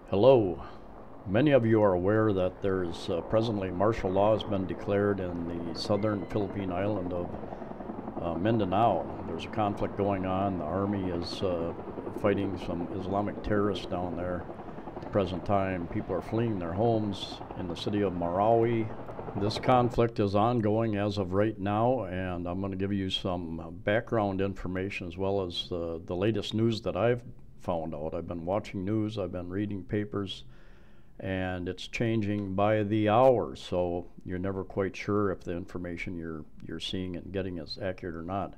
Hello. Many of you are aware that there's presently martial law has been declared in the southern Philippine island of Mindanao. There's a conflict going on. The army is fighting some Islamic terrorists down there. At the present time, people are fleeing their homes in the city of Marawi. This conflict is ongoing as of right now, and I'm going to give you some background information as well as the latest news that I've found out. I've been watching news, I've been reading papers, and it's changing by the hour, so you're never quite sure if the information you're seeing and getting is accurate or not.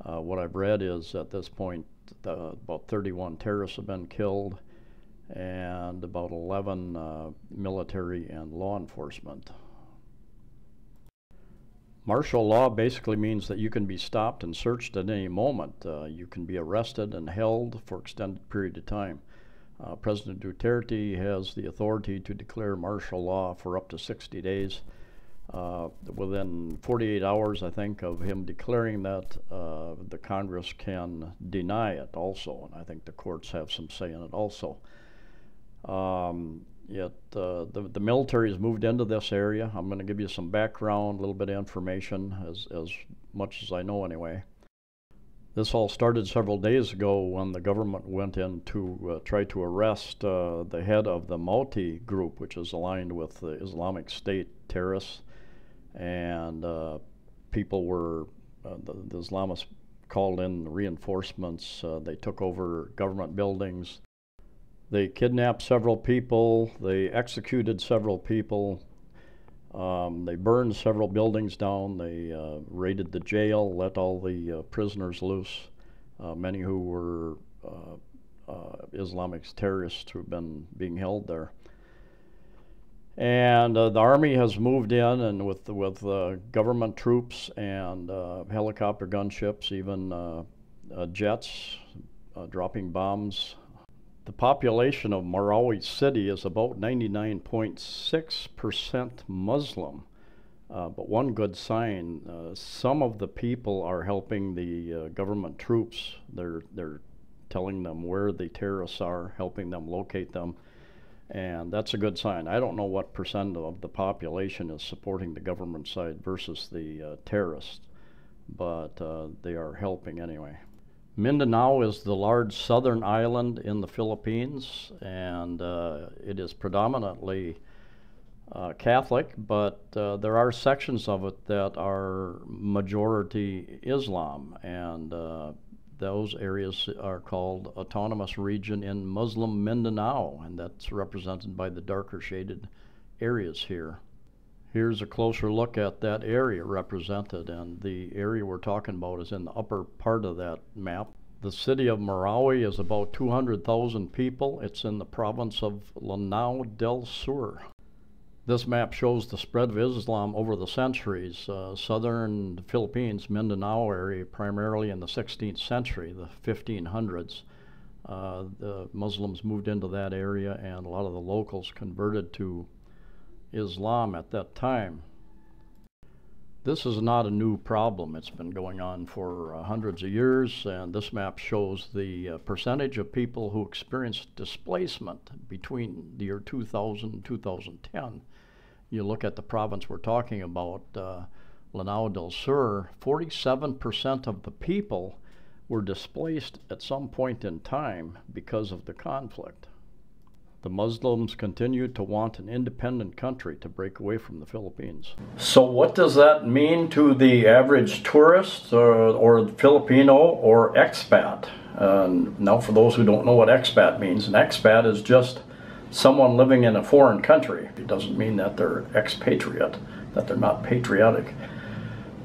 What I've read is at this point about 31 terrorists have been killed and about 11 military and law enforcement. Martial law basically means that you can be stopped and searched at any moment. You can be arrested and held for extended period of time. President Duterte has the authority to declare martial law for up to 60 days. Within 48 hours, I think, of him declaring that, the Congress can deny it also, and I think the courts have some say in it also. The military has moved into this area. I'm going to give you some background, a little bit of information, as much as I know anyway. This all started several days ago when the government went in to try to arrest the head of the Mauti group, which is aligned with the Islamic State terrorists. And people were, the Islamists called in reinforcements. They took over government buildings. They kidnapped several people, they executed several people, they burned several buildings down, they raided the jail, let all the prisoners loose, many who were Islamic terrorists who've been being held there. And the army has moved in, and with government troops and helicopter gunships, even jets dropping bombs. The population of Marawi City is about 99.6% Muslim, but one good sign, some of the people are helping the government troops. They're telling them where the terrorists are, helping them locate them, and that's a good sign. I don't know what percent of the population is supporting the government side versus the terrorists, but they are helping anyway. Mindanao is the large southern island in the Philippines, and it is predominantly Catholic, but there are sections of it that are majority Islam, and those areas are called Autonomous Region in Muslim Mindanao, and that's represented by the darker shaded areas here. Here's a closer look at that area represented, and the area we're talking about is in the upper part of that map. The city of Marawi is about 200,000 people. It's in the province of Lanao del Sur. This map shows the spread of Islam over the centuries. Southern Philippines, Mindanao area, primarily in the 16th century, the 1500s. The Muslims moved into that area, and a lot of the locals converted to Islam at that time. This is not a new problem. It's been going on for hundreds of years, and this map shows the percentage of people who experienced displacement between the year 2000 and 2010. You look at the province we're talking about, Lanao del Sur, 47% of the people were displaced at some point in time because of the conflict. The Muslims continue to want an independent country to break away from the Philippines. So what does that mean to the average tourist or Filipino or expat? Now for those who don't know what expat means, an expat is just someone living in a foreign country. It doesn't mean that they're expatriate, that they're not patriotic.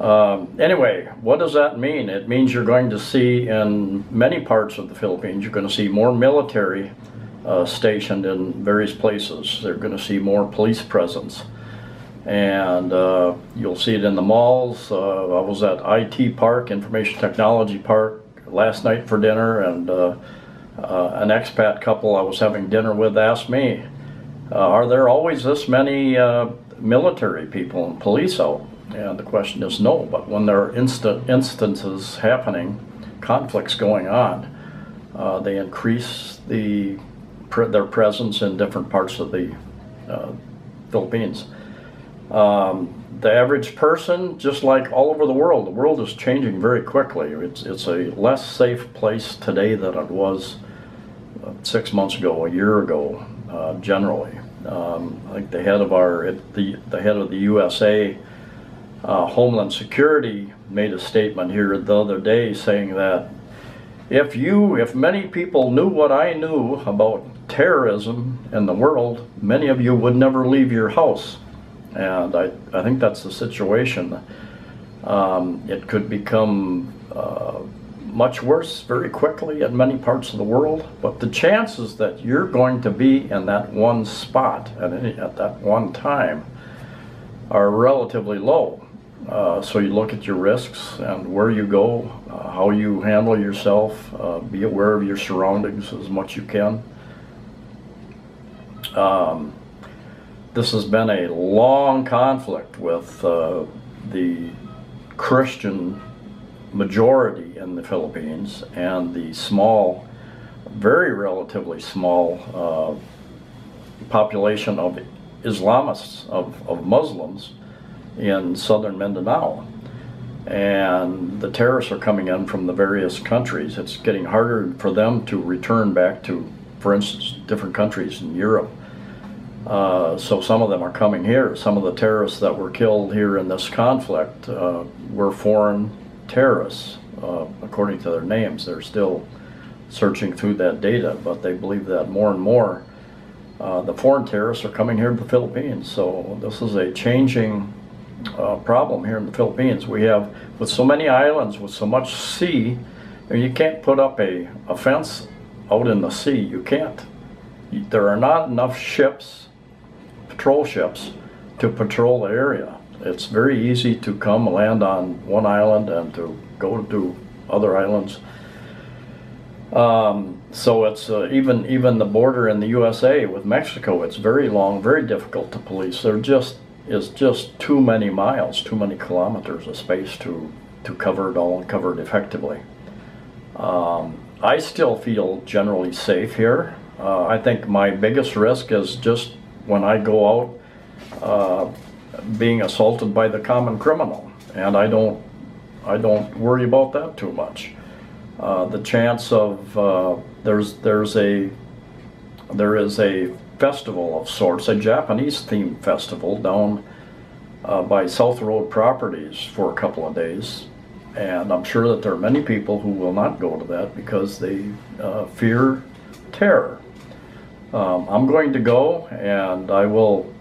Anyway, what does that mean? It means you're going to see in many parts of the Philippines, you're going to see more military stationed in various places. They're going to see more police presence, and you'll see it in the malls. I was at IT Park, Information Technology Park, last night for dinner, and an expat couple I was having dinner with asked me, are there always this many military people and police out? And the question is no, but when there are instances happening, conflicts going on, they increase the their presence in different parts of the Philippines. The average person, just like all over the world is changing very quickly. It's a less safe place today than it was 6 months ago, a year ago, generally. I think the head of the USA Homeland Security made a statement here the other day saying that if many people knew what I knew about terrorism in the world, many of you would never leave your house. And I think that's the situation. It could become much worse very quickly in many parts of the world, but the chances that you're going to be in that one spot at that one time are relatively low. So you look at your risks and where you go, how you handle yourself, be aware of your surroundings as much as you can. This has been a long conflict with the Christian majority in the Philippines and the small, very relatively small population of Islamists, of Muslims in southern Mindanao. And the terrorists are coming in from the various countries. It's getting harder for them to return back to, for instance, different countries in Europe. So some of them are coming here. Some of the terrorists that were killed here in this conflict were foreign terrorists, according to their names. They're still searching through that data, but they believe that more and more the foreign terrorists are coming here to the Philippines. So this is a changing problem here in the Philippines. We have, with so many islands, with so much sea, you can't put up a fence out in the sea. You can't. There are not enough ships, patrol ships, to patrol the area. It's very easy to come land on one island and to go to other islands. So it's even the border in the USA with Mexico, it's very long, very difficult to police. There is just too many miles, too many kilometers of space to cover it all and cover it effectively. I still feel generally safe here. I think my biggest risk is just when I go out being assaulted by the common criminal, and I don't worry about that too much. The chance of there is a festival of sorts, a Japanese themed festival down by South Road Properties for a couple of days, and I'm sure that there are many people who will not go to that because they fear terror. I'm going to go, and I will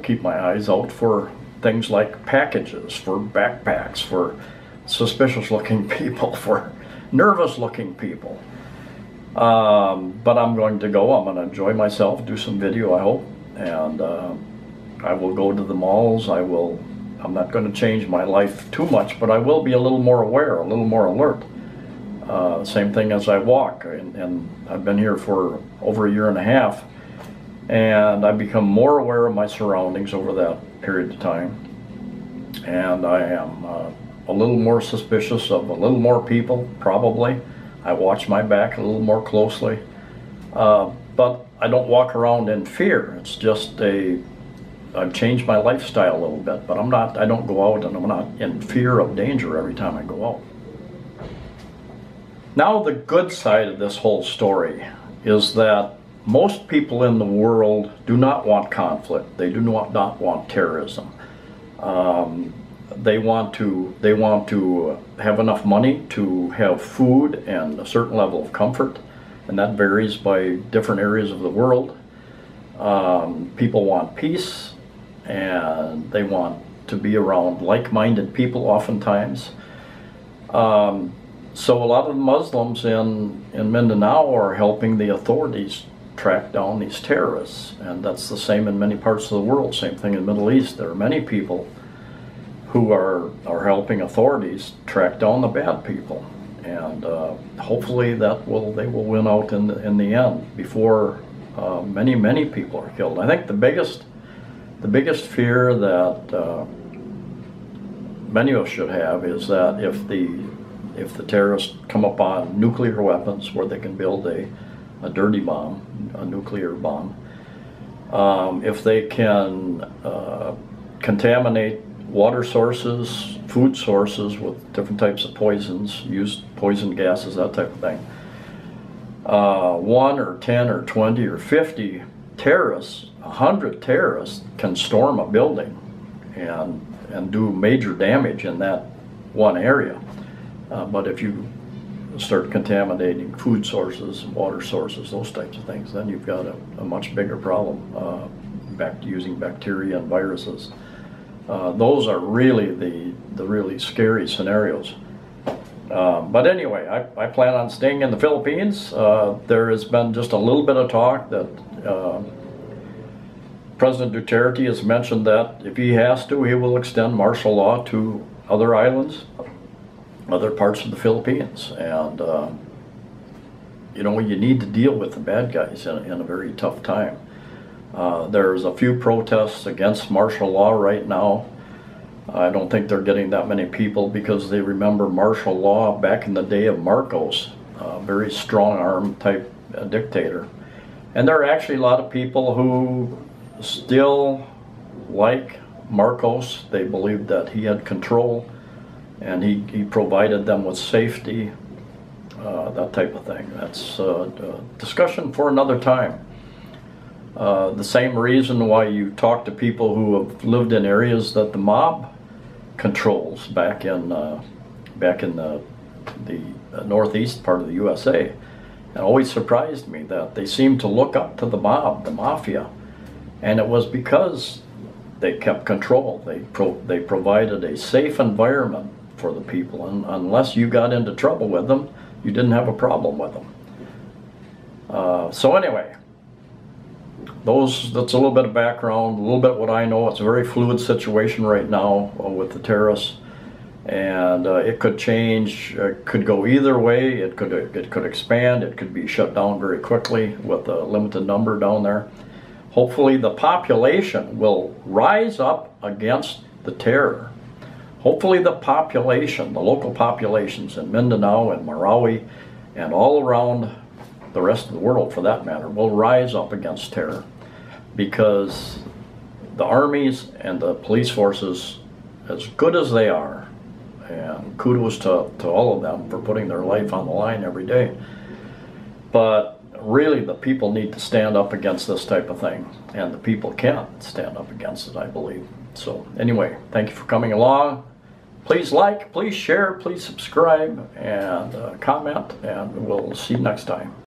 keep my eyes out for things like packages, for backpacks, for suspicious-looking people, for nervous-looking people. But I'm going to go. I'm going to enjoy myself, do some video, I hope, and I will go to the malls. I'm not going to change my life too much, but I will be a little more aware, a little more alert. Same thing as I walk, and I've been here for over a year and a half, and I've become more aware of my surroundings over that period of time, and I am a little more suspicious of a little more people, probably. I watch my back a little more closely, but I don't walk around in fear. It's just I've changed my lifestyle a little bit, but I don't go out and I'm not in fear of danger every time I go out. Now the good side of this whole story is that most people in the world do not want conflict. They do not want terrorism. They want to have enough money to have food and a certain level of comfort, and that varies by different areas of the world. People want peace, and they want to be around like-minded people oftentimes. So a lot of Muslims in Mindanao are helping the authorities track down these terrorists, and that's the same in many parts of the world. Same thing in the Middle East. There are many people who are helping authorities track down the bad people, and hopefully they will win out in the end before many people are killed. I think the biggest fear that many of us should have is that if the terrorists come upon nuclear weapons where they can build a dirty bomb, a nuclear bomb. If they can contaminate water sources, food sources with different types of poisons, use poison gases, that type of thing. 1 or 10 or 20 or 50 terrorists, 100 terrorists can storm a building and do major damage in that one area. But if you start contaminating food sources, water sources, those types of things, then you've got a much bigger problem using bacteria and viruses. Those are really the really scary scenarios. But anyway, I plan on staying in the Philippines. There has been just a little bit of talk that President Duterte has mentioned that if he has to, he will extend martial law to other islands, other parts of the Philippines. And you know, you need to deal with the bad guys in a very tough time. There's a few protests against martial law right now. I don't think they're getting that many people because they remember martial law back in the day of Marcos, a very strong-arm type dictator. And there are actually a lot of people who still like Marcos. They believe that he had control and he provided them with safety, that type of thing. That's a discussion for another time. The same reason why you talk to people who have lived in areas that the mob controls back in the northeast part of the USA. It always surprised me that they seemed to look up to the mob, the mafia, and it was because they kept control. They provided a safe environment for the people, and unless you got into trouble with them, you didn't have a problem with them. So anyway, that's a little bit of background, a little bit what I know. It's a very fluid situation right now with the terrorists, and it could change. It could go either way. It could expand. It could be shut down very quickly with a limited number down there. Hopefully the population will rise up against the terror. Hopefully the population, the local populations in Mindanao and Marawi and all around the rest of the world for that matter, will rise up against terror, because the armies and the police forces, as good as they are, and kudos to all of them for putting their life on the line every day, but really the people need to stand up against this type of thing, and the people can stand up against it, I believe. So anyway, thank you for coming along. Please like, please share, please subscribe, and comment, and we'll see you next time.